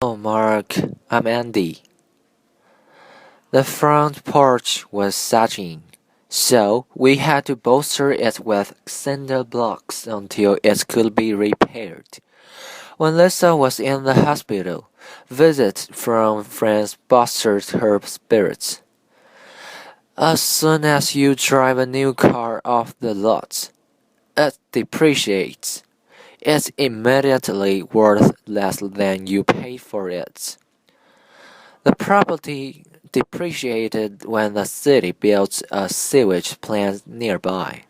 Oh, Mark, I'm Andy. The front porch was sagging, so we had to bolster it with cinder blocks until it could be repaired. When Lisa was in the hospital, visits from friends boosted her spirits. As soon as you drive a new car off the lot, it depreciates. It's immediately worth less than you paid for it. The property depreciated when the city built a sewage plant nearby.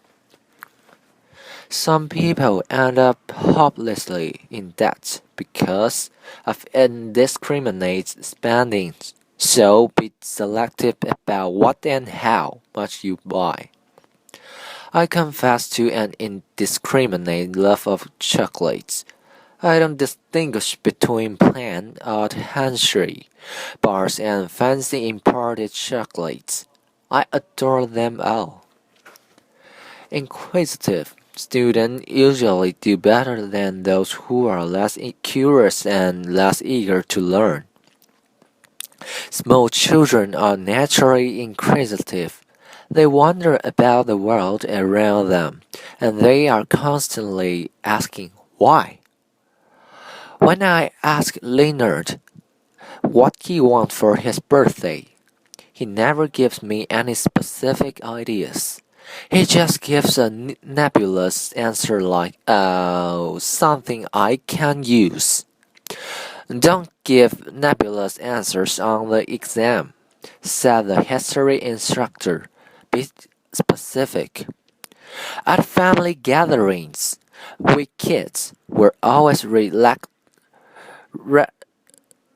Some people end up hopelessly in debt because of indiscriminate spending, so be selective about what and how much you buy. I confess to an indiscriminate love of chocolates. I don't distinguish between plain old Hanshree bars and fancy imported chocolates. I adore them all. Inquisitive students usually do better than those who are less curious and less eager to learn. Small children are naturally inquisitive. They wonder about the world around them, and they are constantly asking why. When I ask Leonard what he wants for his birthday, he never gives me any specific ideas. He just gives a nebulous answer like, oh, something I can use. Don't give nebulous answers on the exam, said the history instructor. Be specific. At family gatherings, we kids were always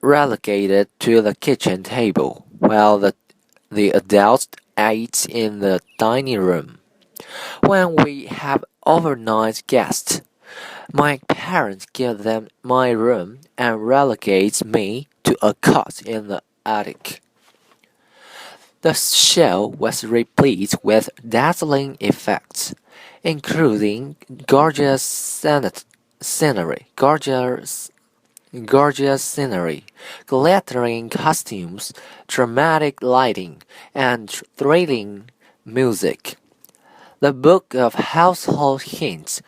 relegated to the kitchen table, while the adults ate in the dining room. When we have overnight guests, my parents give them my room and relegate me to a cot in the attic. The show was replete with dazzling effects, including gorgeous scenery, glittering costumes, dramatic lighting, and thrilling music. The Book of Household Hints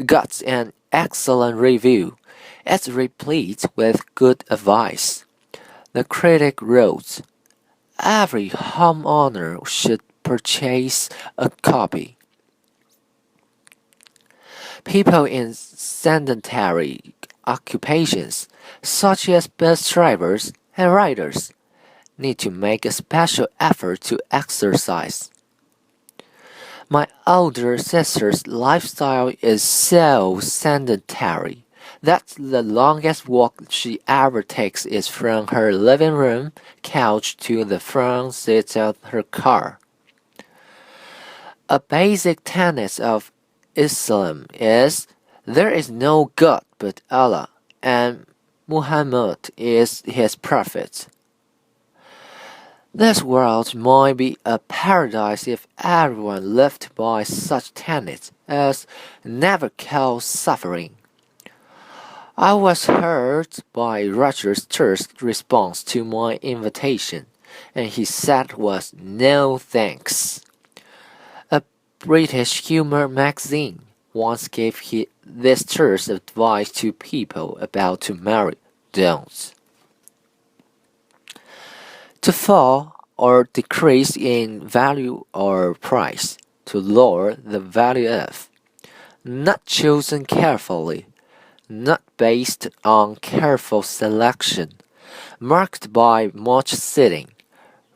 got an excellent review. It's replete with good advice. The critic wrote, every homeowner should purchase a copy. People in sedentary occupations, such as bus drivers and riders, need to make a special effort to exercise. My older sister's lifestyle is so sedentary that the longest walk she ever takes is from her living room couch to the front seat of her car. A basic tenet of Islam is there is no God but Allah, and Muhammad is his prophet. This world might be a paradise if everyone lived by such tenets as never cause suffering. I was hurt by Roger's terse response to my invitation, and he said was no thanks. A British humor magazine once gave this terse advice to people about to marry: don't. To fall or decrease in value or price, to lower the value of. Not chosen carefully, not based on careful selection, marked by much sitting,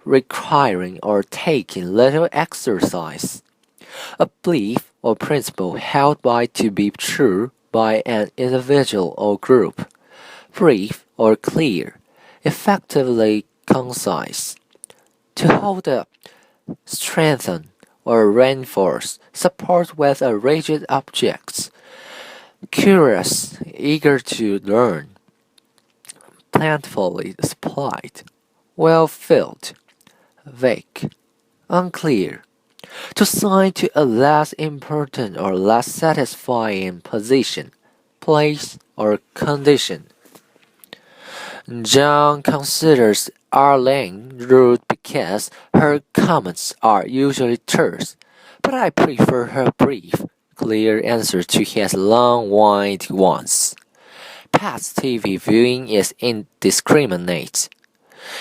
requiring or taking little exercise. A belief or principle held by to be true by an individual or group, brief or clear, effectively concise. To hold up, strengthen, or reinforce, support with a rigid object. Curious, eager to learn, plentifully supplied, well filled, vague, unclear. To sign to a less important or less satisfying position, place, or condition. John considers Arlene rude because her comments are usually terse, but I prefer her brief, clear answer to his long-winded ones. Pat's TV viewing is indiscriminate.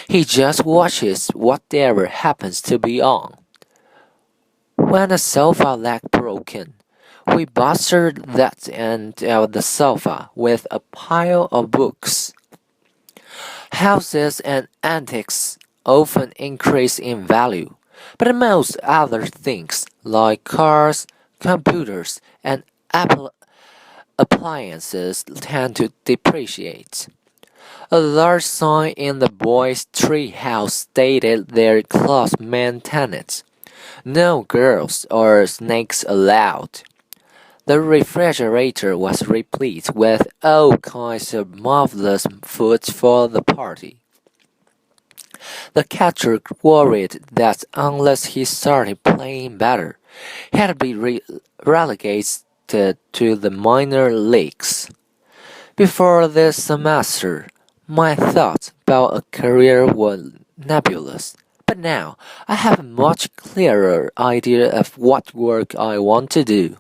He just watches whatever happens to be on. When a sofa leg broken, we busted that end of the sofa with a pile of books. Houses and antiques often increase in value, but most other things like cars, computers, and appliances tend to depreciate. A large sign in the boys' treehouse stated their class maintenance. No girls or snakes allowed. The refrigerator was replete with all kinds of marvelous foods for the party. The catcher worried that unless he started playing better, he'd be relegated to the minor leagues. Before this semester, my thoughts about a career were nebulous, but now I have a much clearer idea of what work I want to do.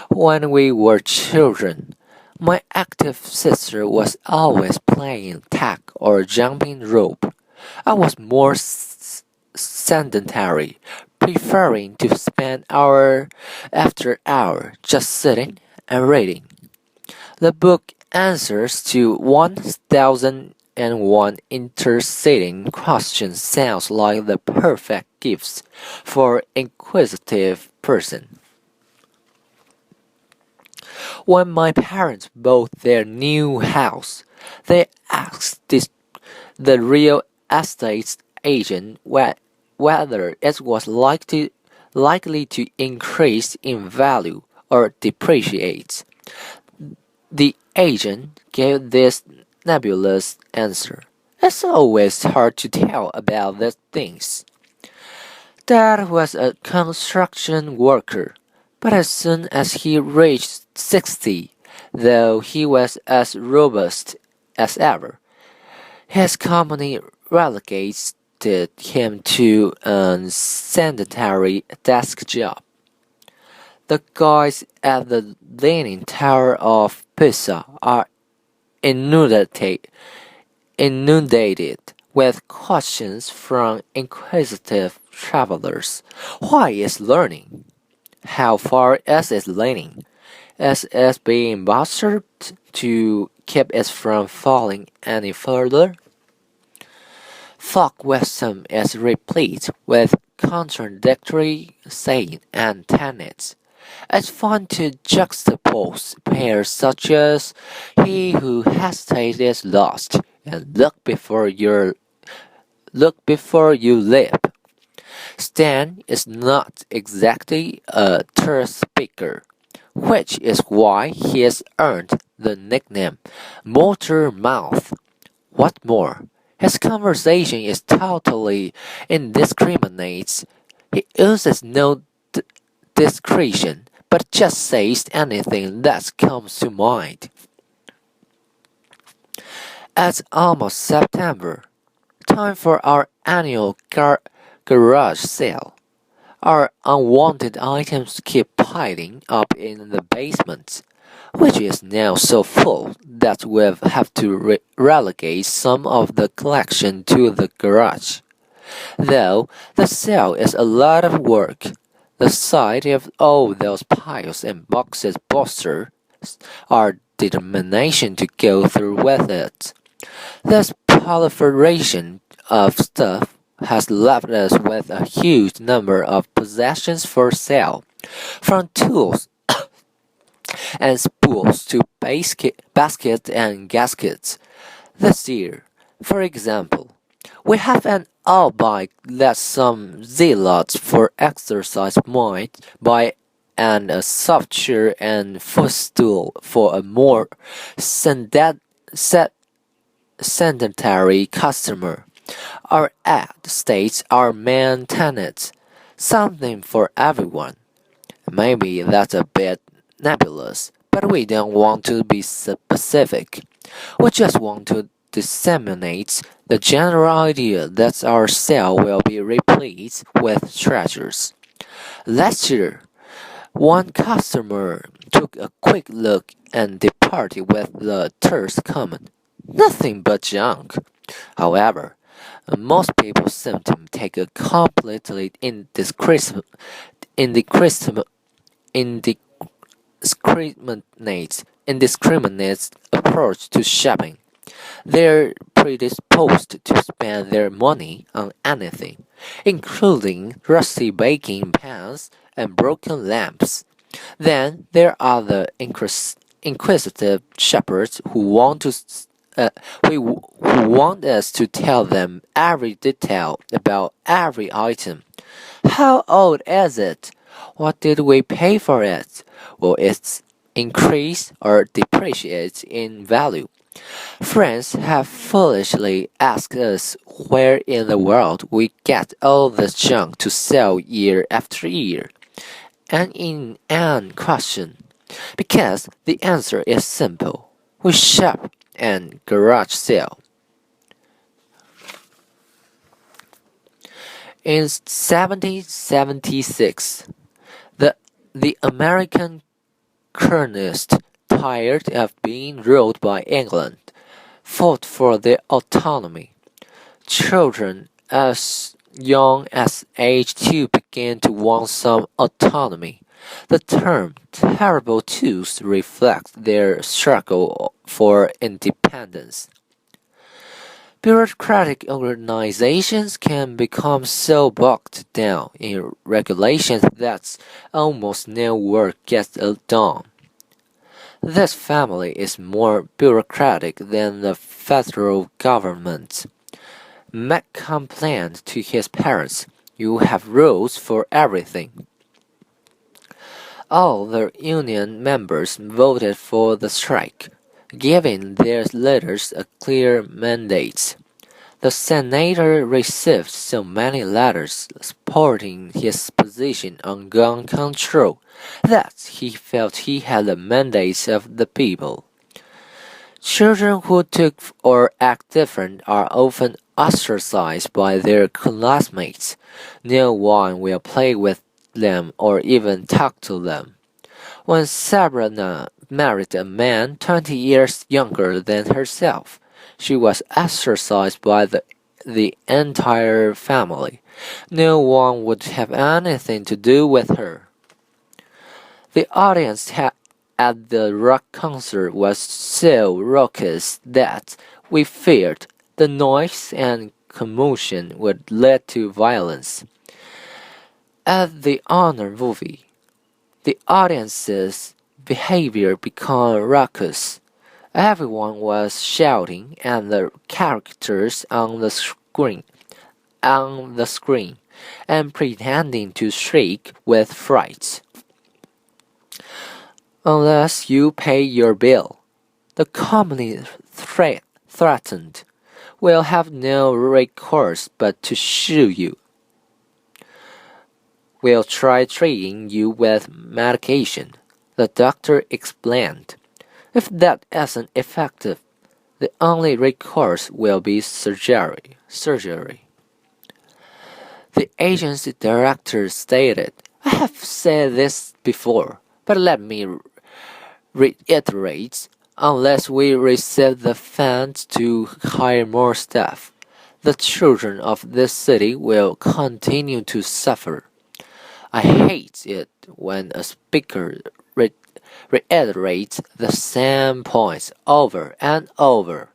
When we were children, my active sister was always playing tag or jumping rope. I was more sedentary, preferring to spend hour after hour just sitting and reading. The book answers to 1001 interceding questions sounds like the perfect gifts for inquisitive person. When my parents bought their new house, they asked the real estate agent whether it was likely to increase in value or depreciate. The agent gave this nebulous answer. It's always hard to tell about these things. Dad was a construction worker, but as soon as he reached 60, though he was as robust as ever, his company relegated him to a sedentary desk job. The guys at the Leaning Tower of Pisa are inundated with questions from inquisitive travelers. Why is learning? How far is it leaning? Is it being bolstered to keep it from falling any further? Folk wisdom is replete with contradictory sayings and tenets. It's fun to juxtapose pairs such as "He who hesitates is lost" and look before you leap." Stan is not exactly a terse speaker, which is why he has earned the nickname "Motor Mouth." What more, his conversation is totally indiscriminate. He uses no discretion, but just says anything that comes to mind. It's almost September, time for our annual garage sale. Our unwanted items keep piling up in the basement, which is now so full that we've have to relegate some of the collection to the garage. Though the sale is a lot of work, the sight of all those piles and boxes bolsters our determination to go through with it. This proliferation of stuff has left us with a huge number of possessions for sale, from tools and spools to baskets and gaskets. This year, for example, we have an old bike that some zealots for exercise might buy and a soft chair and footstool for a more sedentary customer. Our ad states our main tenet, something for everyone. Maybe that's a bit nebulous, but we don't want to be specific. We just want disseminates the general idea that our cell will be replete with treasures. Last year, one customer took a quick look and departed with the terse comment, "Nothing but junk." However, most people seem to take a completely indiscriminate approach to shopping. They're predisposed to spend their money on anything, including rusty baking pans and broken lamps. Then there are the inquisitive shepherds who want us to tell them every detail about every item. How old is it? What did we pay for it? Will it increase or depreciate in value? Friends have foolishly asked us where in the world we get all this junk to sell year after year. An inane question, because the answer is simple. We shop and garage sale. In 1776, the American colonists, tired of being ruled by England, fought for their autonomy. Children as young as age 2 began to want some autonomy. The term "terrible twos" reflects their struggle for independence. Bureaucratic organizations can become so bogged down in regulations that almost no work gets done. This family is more bureaucratic than the federal government. Mac complained to his parents, "You have rules for everything." All the union members voted for the strike, giving their leaders a clear mandate. The senator received so many letters supporting his position on gun control that he felt he had the mandate of the people. Children who took or act different are often ostracized by their classmates. No one will play with them or even talk to them. When Sabrina married a man 20 years younger than herself, she was ostracized by the entire family. No one would have anything to do with her. The audience at the rock concert was so raucous that we feared the noise and commotion would lead to violence. At the honor movie, the audience's behavior became raucous. Everyone was shouting at the characters on the screen and pretending to shriek with fright. "Unless you pay your bill," the company threatened, "will have no recourse but to sue you. We'll try treating you with medication," the doctor explained. "If that isn't effective, the only recourse will be surgery." The agency director stated, "I have said this before, but let me reiterate, unless we receive the funds to hire more staff, the children of this city will continue to suffer." I hate it when a speaker reiterates the same points over and over,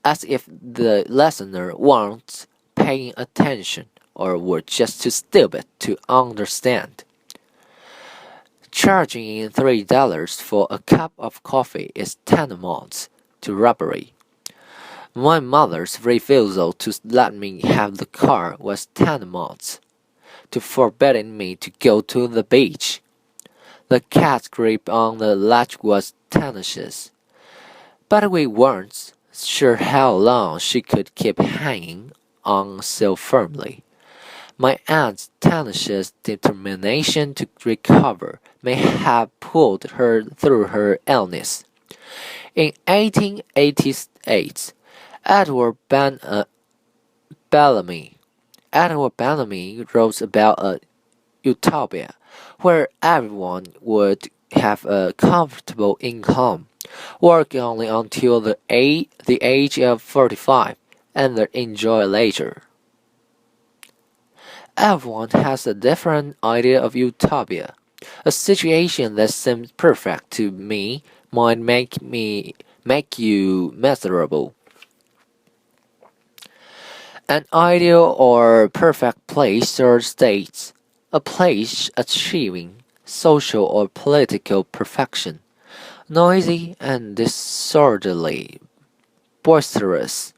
as if the listener weren't paying attention or were just too stupid to understand. Charging $3 for a cup of coffee is tantamount to robbery. My mother's refusal to let me have the car was tantamount to forbidding me to go to the beach. The cat's grip on the latch was tenacious, but we weren't sure how long she could keep hanging on so firmly. My aunt's tenacious determination to recover may have pulled her through her illness. In 1888, Edward Bellamy. Edward Bellamy wrote about a utopia where everyone would have a comfortable income, work only until the age of 45, and then enjoy leisure. Everyone has a different idea of utopia. A situation that seems perfect to me might make you miserable. An ideal or perfect place or state, a place achieving social or political perfection, noisy and disorderly, boisterous,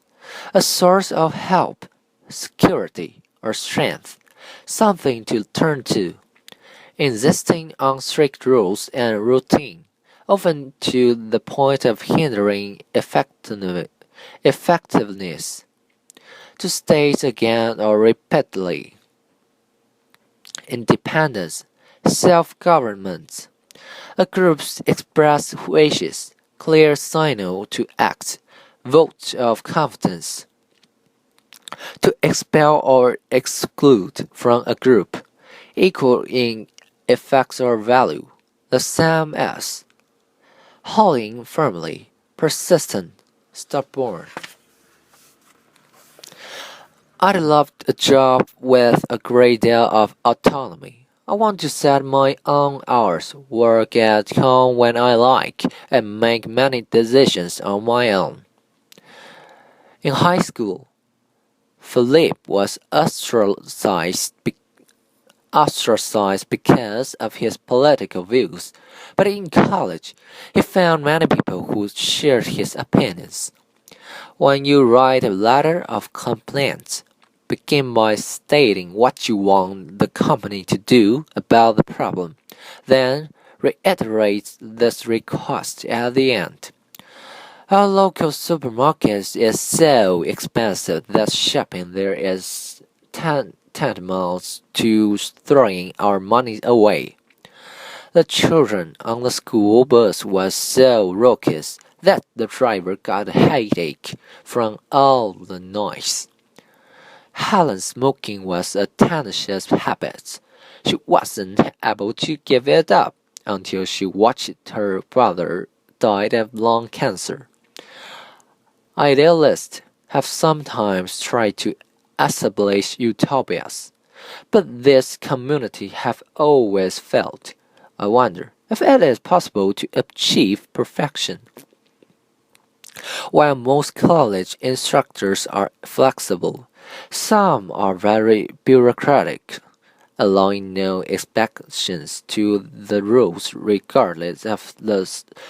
a source of help, security, or strength, something to turn to, insisting on strict rules and routine, often to the point of hindering effectiveness. To state again or repeatedly, independence, self-government, a group's express wishes, clear signal to act, vote of confidence, to expel or exclude from a group, equal in effects or value, the same as, holding firmly, persistent, stubborn. I'd love a job with a great deal of autonomy. I want to set my own hours, work at home when I like, and make many decisions on my own. In high school, Philip was ostracized because of his political views, but in college, he found many people who shared his opinions. When you write a letter of complaint, begin by stating what you want the company to do about the problem, then reiterate this request at the end. Our local supermarket is so expensive that shopping there is tantamount to throwing our money away. The children on the school bus was so raucous that the driver got a headache from all the noise. Helen's smoking was a tenacious habit. She wasn't able to give it up until she watched her brother die of lung cancer. Idealists have sometimes tried to establish utopias, but this community have always failed. I wonder if it is possible to achieve perfection. While most college instructors are flexible, some are very bureaucratic, allowing no exceptions to the rules regardless of the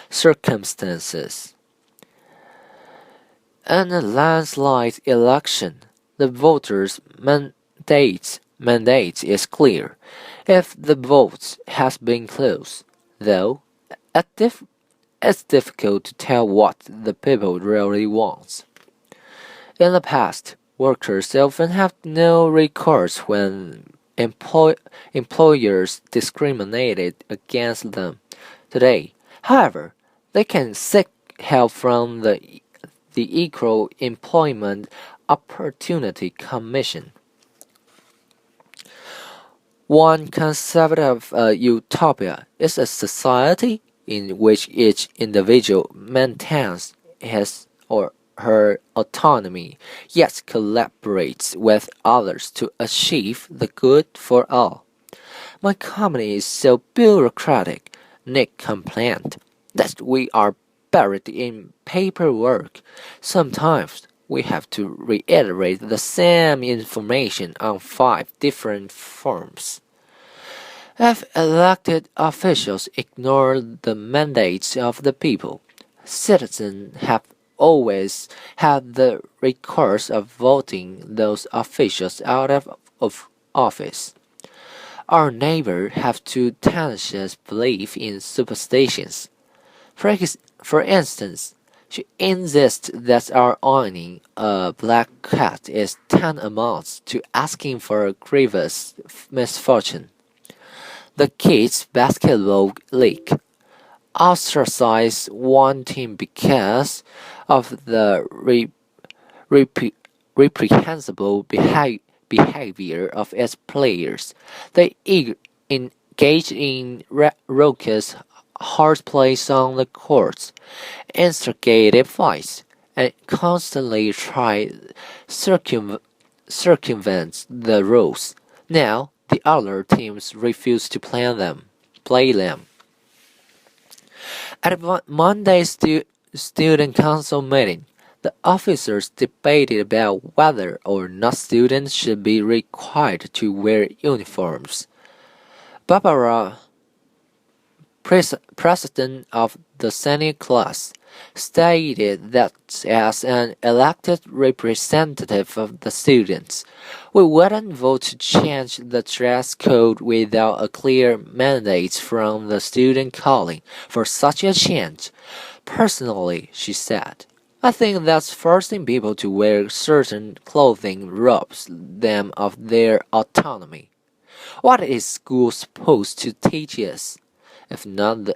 circumstances. In a landslide election, the voters' mandate is clear, if the vote has been close, though it's difficult to tell what the people really want. In the past, workers often have no recourse when employers discriminated against them. Today, however, they can seek help from the Equal Employment Opportunity Commission. One concept of a utopia is a society in which each individual maintains his or her autonomy, yet collaborates with others to achieve the good for all. My company is so bureaucratic, Nick complained, that we are buried in paperwork. Sometimes we have to reiterate the same information on 5 different forms. If elected officials ignore the mandates of the people, citizens have always had the recourse of voting those officials out of office. Our neighbors have too tenacious belief in superstitions. For instance, she insists that our owning a black cat is tantamount to asking for a grievous misfortune. The kids' basketball league ostracized one team because of the repre- reprehensible behavior of its players. They engage in raucous horseplay on the courts, instigated fights, and constantly try circum- circumvent the rules. Now, the other teams refuse to play them. At Monday's student council meeting, the officers debated about whether or not students should be required to wear uniforms. Barbara, president of the senior class, stated that as an elected representative of the students, we wouldn't vote to change the dress code without a clear mandate from the student calling for such a change. Personally, she said, I think that forcing people to wear certain clothing robs them of their autonomy. What is school supposed to teach us, if not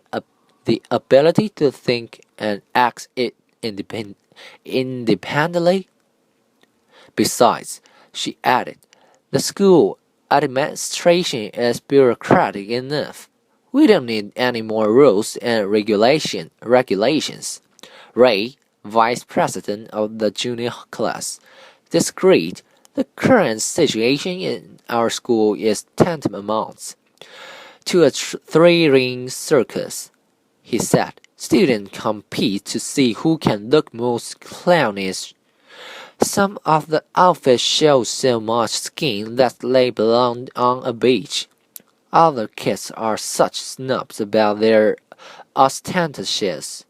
the ability to think and act it independently? Besides, she added, the school administration is bureaucratic enough. We don't need any more rules and regulations. Ray, vice president of the junior class, disagreed. The current situation in our school is tantamount to a three-ring circus, he said. Students compete to see who can look most clownish. Some of the outfits show so much skin that they belong on a beach. Other kids are such snobs about their ostentatious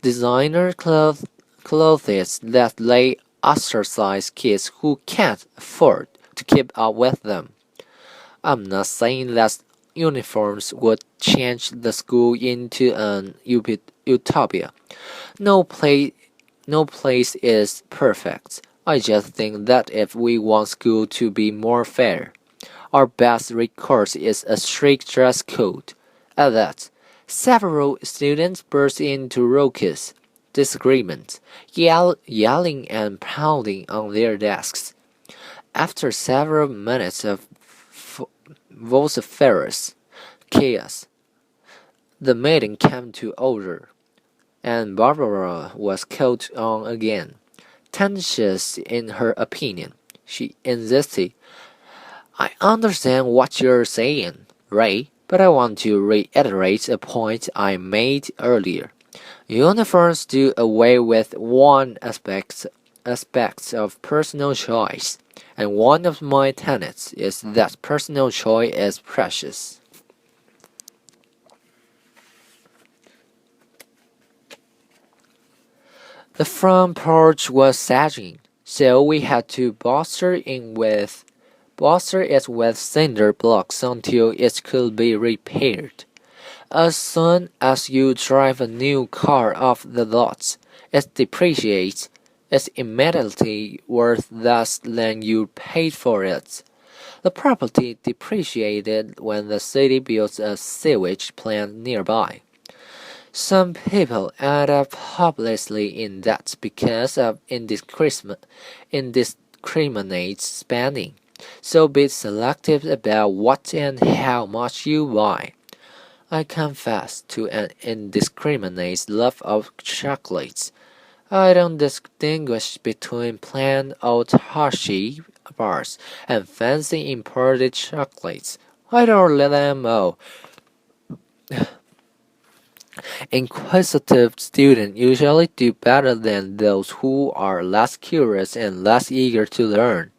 designer clothes that they ostracize kids who can't afford to keep up with them. I'm not saying that uniforms would change the school into an utopia. No place, no place is perfect. I just think that if we want school to be more fair, our best recourse is a strict dress code. At that, several students burst into raucous disagreement, yelling and pounding on their desks. After several minutes of vociferous chaos, the meeting came to order, and Barbara was called on again. Tenacious in her opinion, she insisted, I understand what you're saying, Ray, but I want to reiterate a point I made earlier. Uniforms do away with one aspect of personal choice, and one of my tenets is that personal choice is precious. The front porch was sagging, so we had to bolster it with cinder blocks until it could be repaired. As soon as you drive a new car off the lot, it depreciates. It's immediately worth less than you paid for it. The property depreciated when the city built a sewage plant nearby. Some people end up hopelessly in debt because of indiscriminate spending. So be selective about what and how much you buy. I confess to an indiscriminate love of chocolates. I don't distinguish between plain old Hershey bars and fancy imported chocolates. I don't let them all. Inquisitive students usually do better than those who are less curious and less eager to learn.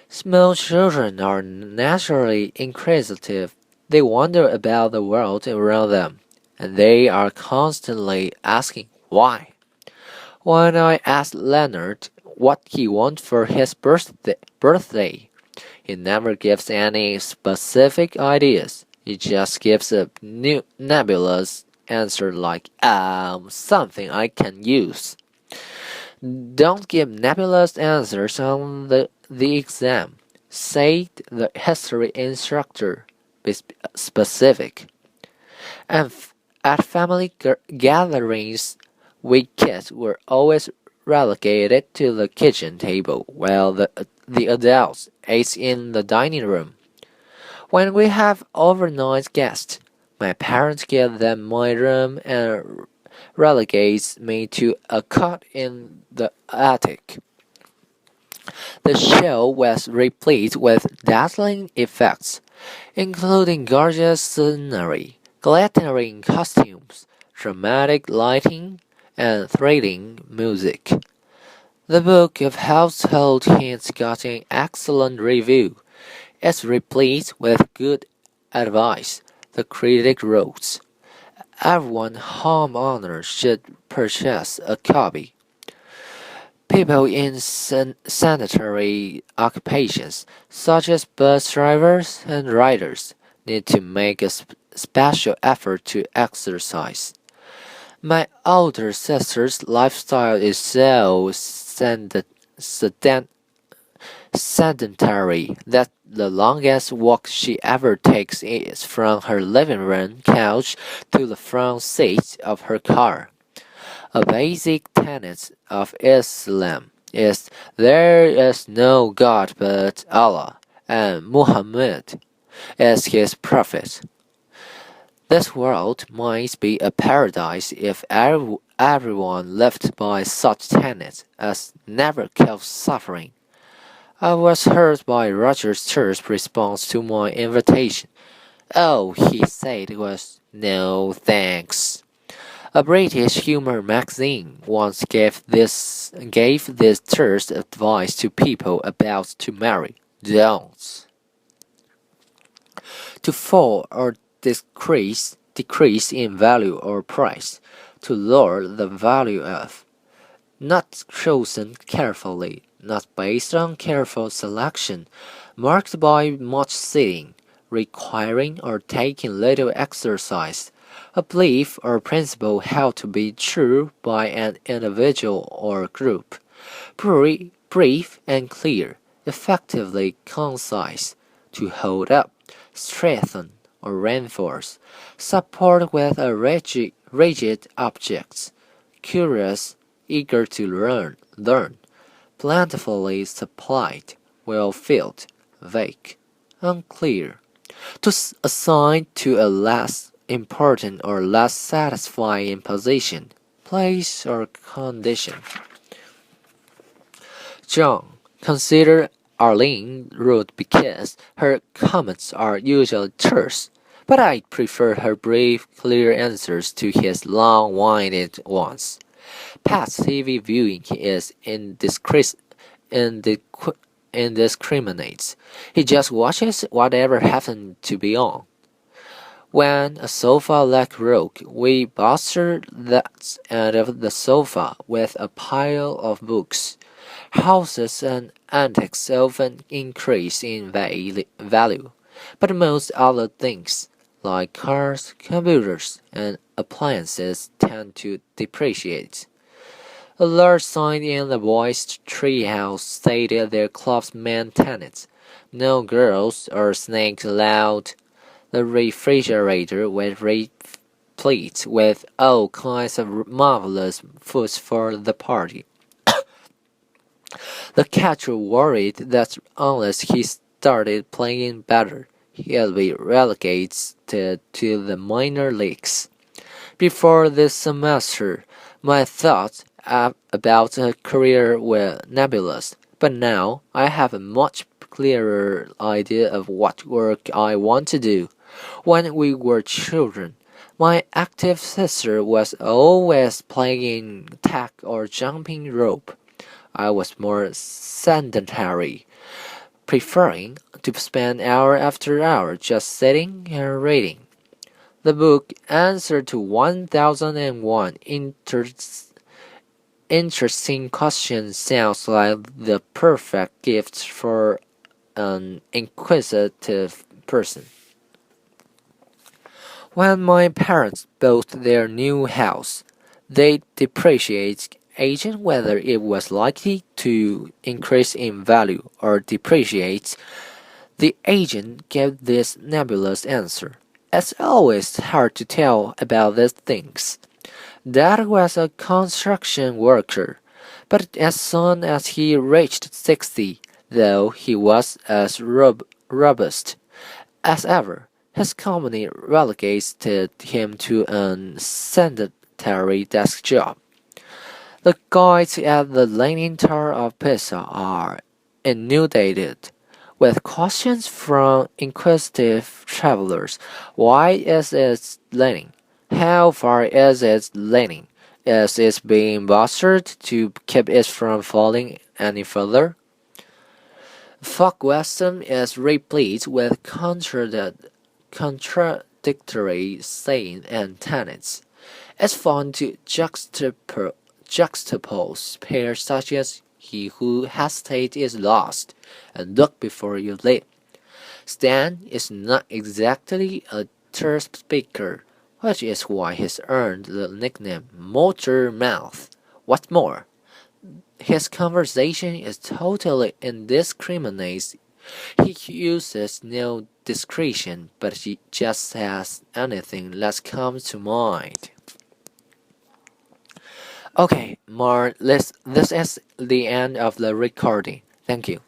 Small children are naturally inquisitive. They wonder about the world around them, and they are constantly asking why. When I asked Leonard what he wants for his birthday, he never gives any specific ideas. He just gives a nebulous answer like, something I can use. Don't give nebulous answers on the exam. Say the history instructor. Be specific. And at family gatherings, we kids were always relegated to the kitchen table while the adults ate in the dining room. When we have overnight guests, my parents give them my room and relegates me to a cot in the attic. The show was replete with dazzling effects, including gorgeous scenery, glittering costumes, dramatic lighting, and thrilling music. The Book of Household Hints got an excellent review. It's replete with good advice, the critic wrote. Everyone homeowner should purchase a copy. People in sanitary occupations, such as bus drivers and riders, need to make a special effort to exercise. My older sister's lifestyle is so sedentary that the longest walk she ever takes is from her living room couch to the front seat of her car. A basic tenet of Islam is there is no God but Allah, and Muhammad is his prophet. This world might be a paradise if everyone lived by such tenets as never cause suffering. I was hurt by Roger Church's response to my invitation. All he said was, "No, thanks." A British humor magazine once gave this terse advice to people about to marry: don't. To fall or decrease in value or price, to lower the value of. Not chosen carefully, not based on careful selection, marked by much sitting, requiring or taking little exercise. A belief or principle held to be true by an individual or group. Brief and clear, effectively concise, to hold up, strengthen, or reinforce. Support with a rigid objects. Curious, eager to learn. Plentifully supplied, well filled, vague, unclear. To assign to a less important or less satisfying position, place, or condition. John, consider Arlene rude because her comments are usually terse, but I prefer her brief, clear answers to his long-winded ones. Pat's TV viewing is indiscriminate. He just watches whatever happens to be on. When a sofa leg broke, we bolstered that end of the sofa with a pile of books. Houses and antiques often increase in value, but most other things, like cars, computers, and appliances, tend to depreciate. A large sign in the boys' treehouse stated their club's main tenets: no girls or snakes allowed. The refrigerator was replete with all kinds of marvelous foods for the party. The catcher worried that unless he started playing better, he'd be relegated to the minor leagues. Before this semester, my thoughts about a career were nebulous, but now I have a much clearer idea of what work I want to do. When we were children, my active sister was always playing tag or jumping rope. I was more sedentary, preferring to spend hour after hour just sitting and reading. The book answered to 1001 interesting questions sounds like the perfect gift for an inquisitive person. When my parents bought their new house, they depreciated agent whether it was likely to increase in value or depreciate. The agent gave this nebulous answer: "It's always hard to tell about these things." Dad was a construction worker. But as soon as he reached 60, though he was as robust as ever, his company relegated him to a sedentary desk job. The guides at the Leaning Tower of Pisa are inundated with questions from inquisitive travelers. Why is it leaning? How far is it leaning? Is it being bolstered to keep it from falling any further? Folk wisdom is replete with contradictory sayings and tenets. It's fun to juxtapose pairs such as "He who hesitates is lost" and "Look before you leap." Stan is not exactly a terse speaker, which is why he's earned the nickname Motor Mouth. What's more, his conversation is totally indiscriminate. He uses no discretion, but he just says anything that comes to mind. Okay, Mar, this is the end of the recording. Thank you.